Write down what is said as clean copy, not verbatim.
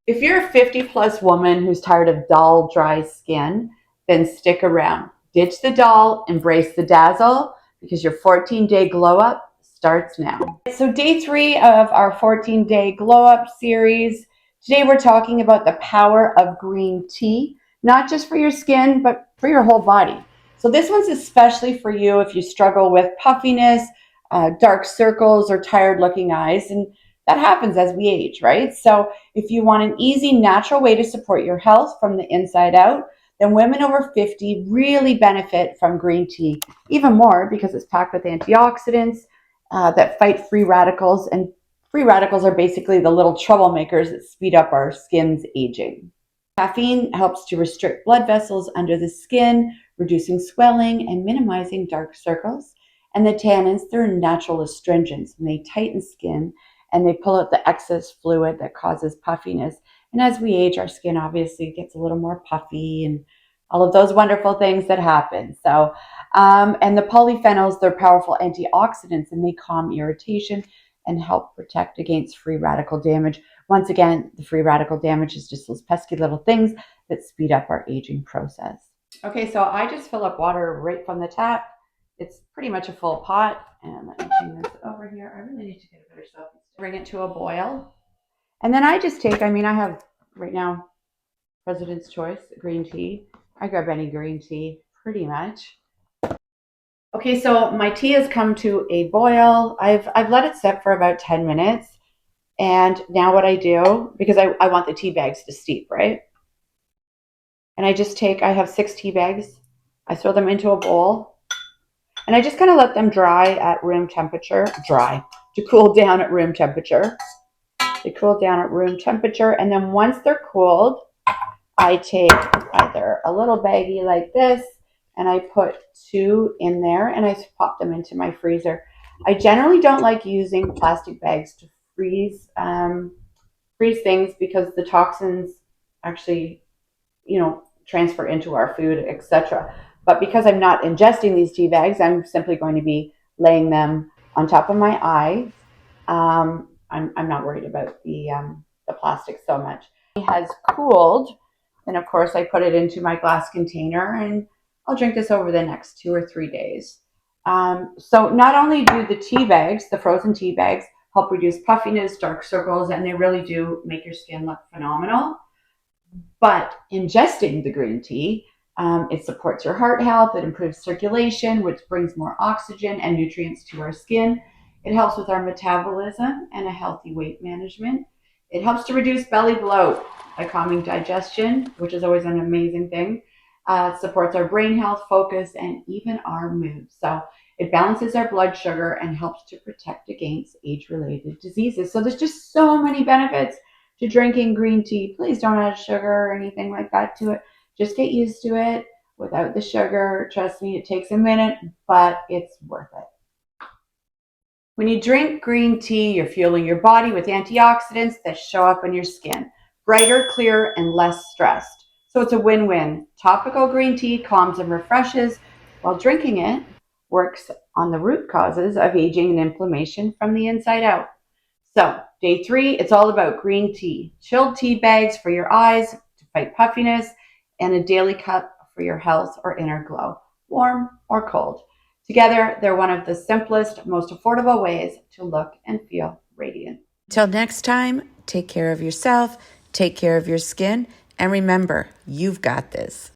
If you're a 50 plus woman who's tired of dull, dry skin, then stick around. Ditch the dull, embrace the dazzle, because your 14-day glow up starts now. So day 3 of our 14-day glow up series. Today we're talking about the power of green tea, not just for your skin, but for your whole body. So this one's especially for you if you struggle with puffiness, dark circles, or tired looking eyes. And that happens as we age, right? So if you want an easy, natural way to support your health from the inside out, then women over 50 really benefit from green tea even more because it's packed with antioxidants that fight free radicals. And free radicals are basically the little troublemakers that speed up our skin's aging. Caffeine helps to restrict blood vessels under the skin, reducing swelling and minimizing dark circles. And the tannins, they're natural astringents, and they tighten skin and they pull out the excess fluid that causes puffiness. And as we age, our skin obviously gets a little more puffy and all of those wonderful things that happen. And the polyphenols, they're powerful antioxidants, and they calm irritation and help protect against free radical damage. Once again, the free radical damage is just those pesky little things that speed up our aging process. Okay, so I just fill up water right from the tap. It's pretty much a full pot. And let me turn this over here. I really need to get a better selfie. Bring it to a boil. And then I just take, I have right now President's Choice green tea. I grab any green tea pretty much. Okay, so my tea has come to a boil. I've let it sit for about 10 minutes. And now what I do, because I want the tea bags to steep, right? And I have 6 tea bags. I throw them into a bowl. And I just kind of let them dry at room temperature. To cool down at room temperature. They cool down at room temperature. And then once they're cooled, I take either a little baggie like this, and I put 2 in there, and I pop them into my freezer. I generally don't like using plastic bags to freeze things because the toxins actually, transfer into our food, etc. But because I'm not ingesting these tea bags, I'm simply going to be laying them on top of my eyes. I'm not worried about the plastic so much. It has cooled, and of course I put it into my glass container, and I'll drink this over the next 2 or 3 days. So not only do the tea bags, the frozen tea bags, help reduce puffiness, dark circles, and they really do make your skin look phenomenal. But ingesting the green tea, it supports your heart health, it improves circulation, which brings more oxygen and nutrients to our skin. It helps with our metabolism and a healthy weight management. It helps to reduce belly bloat by calming digestion, which is always an amazing thing. It supports our brain health, focus, and even our mood. So it balances our blood sugar and helps to protect against age-related diseases. So there's just so many benefits to drinking green tea. Please don't add sugar or anything like that to it. Just get used to it without the sugar. Trust me, it takes a minute, but it's worth it. When you drink green tea, you're fueling your body with antioxidants that show up on your skin. Brighter, clearer, and less stressed. So it's a win-win. Topical green tea calms and refreshes, while drinking it works on the root causes of aging and inflammation from the inside out. So day 3, it's all about green tea. Chilled tea bags for your eyes to fight puffiness, and a daily cup for your health or inner glow, warm or cold. Together, they're one of the simplest, most affordable ways to look and feel radiant. Till next time, take care of yourself, take care of your skin, and remember, you've got this.